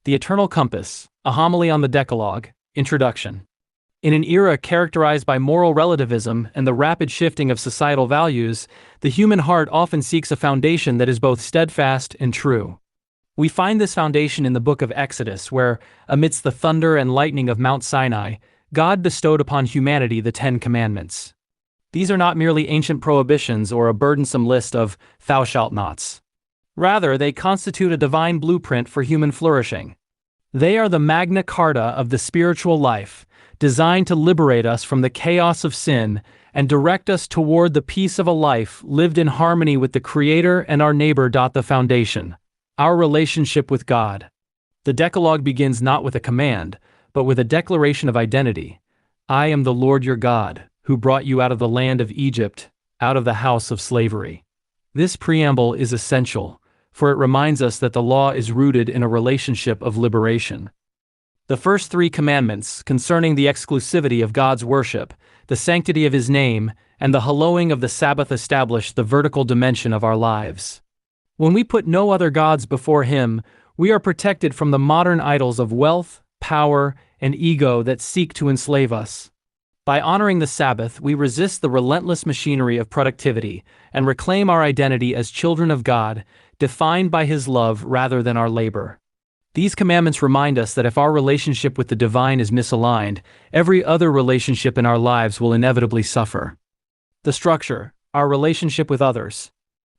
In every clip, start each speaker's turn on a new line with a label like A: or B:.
A: The Eternal Compass, a homily on the Decalogue, Introduction. In an era characterized by moral relativism and the rapid shifting of societal values, the human heart often seeks a foundation that is both steadfast and true. We find this foundation in the book of Exodus, where, amidst the thunder and lightning of Mount Sinai, God bestowed upon humanity the Ten Commandments. These are not merely ancient prohibitions or a burdensome list of "thou shalt nots." Rather, they constitute a divine blueprint for human flourishing. They are the Magna Carta of the spiritual life, designed to liberate us from the chaos of sin and direct us toward the peace of a life lived in harmony with the Creator and our neighbor. The foundation, our relationship with God. The Decalogue begins not with a command, but with a declaration of identity. I am the Lord your God, who brought you out of the land of Egypt, out of the house of slavery. This preamble is essential, for it reminds us that the law is rooted in a relationship of liberation. The first three commandments, concerning the exclusivity of God's worship, the sanctity of His name, and the hallowing of the Sabbath, establish the vertical dimension of our lives. When we put no other gods before Him, we are protected from the modern idols of wealth, power, and ego that seek to enslave us. By honoring the Sabbath, we resist the relentless machinery of productivity and reclaim our identity as children of God, defined by His love rather than our labor. These commandments remind us that if our relationship with the divine is misaligned, every other relationship in our lives will inevitably suffer. The structure, our relationship with others.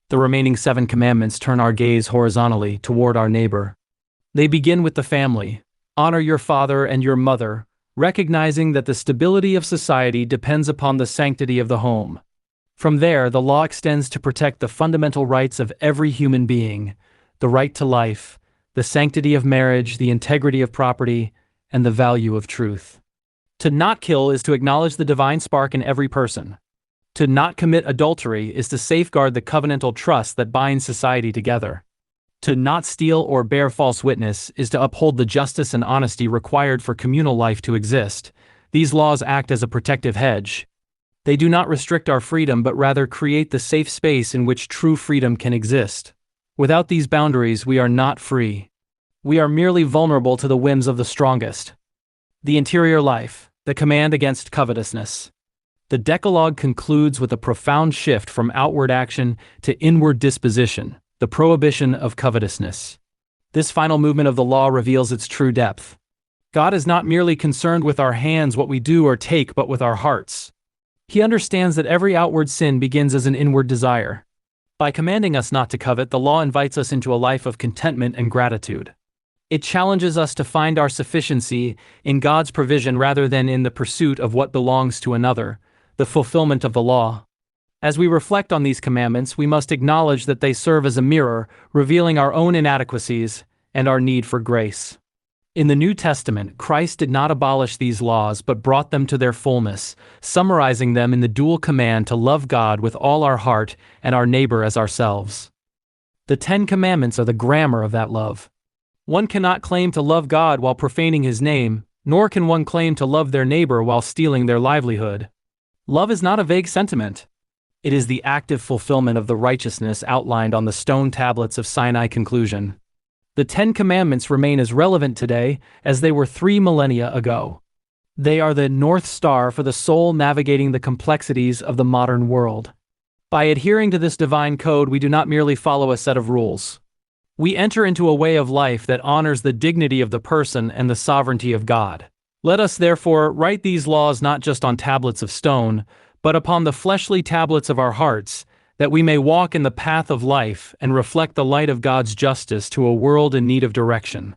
A: The remaining 7 commandments turn our gaze horizontally toward our neighbor. They begin with the family. Honor your father and your mother, recognizing that the stability of society depends upon the sanctity of the home. From there, the law extends to protect the fundamental rights of every human being, the right to life, the sanctity of marriage, the integrity of property, and the value of truth. To not kill is to acknowledge the divine spark in every person. To not commit adultery is to safeguard the covenantal trust that binds society together. To not steal or bear false witness is to uphold the justice and honesty required for communal life to exist. These laws act as a protective hedge. They do not restrict our freedom but rather create the safe space in which true freedom can exist. Without these boundaries, we are not free. We are merely vulnerable to the whims of the strongest. The interior life, the command against covetousness. The Decalogue concludes with a profound shift from outward action to inward disposition, the prohibition of covetousness. This final movement of the law reveals its true depth. God is not merely concerned with our hands, what we do or take, but with our hearts. He understands that every outward sin begins as an inward desire. By commanding us not to covet, the law invites us into a life of contentment and gratitude. It challenges us to find our sufficiency in God's provision rather than in the pursuit of what belongs to another, the fulfillment of the law. As we reflect on these commandments, we must acknowledge that they serve as a mirror, revealing our own inadequacies and our need for grace. In the New Testament, Christ did not abolish these laws but brought them to their fullness, summarizing them in the dual command to love God with all our heart and our neighbor as ourselves. The 10 Commandments are the grammar of that love. One cannot claim to love God while profaning His name, nor can one claim to love their neighbor while stealing their livelihood. Love is not a vague sentiment. It is the active fulfillment of the righteousness outlined on the stone tablets of Sinai. Conclusion. The 10 Commandments remain as relevant today as they were 3 millennia ago. They are the North Star for the soul navigating the complexities of the modern world. By adhering to this divine code, we do not merely follow a set of rules. We enter into a way of life that honors the dignity of the person and the sovereignty of God. Let us therefore write these laws not just on tablets of stone, but upon the fleshly tablets of our hearts, that we may walk in the path of life and reflect the light of God's justice to a world in need of direction.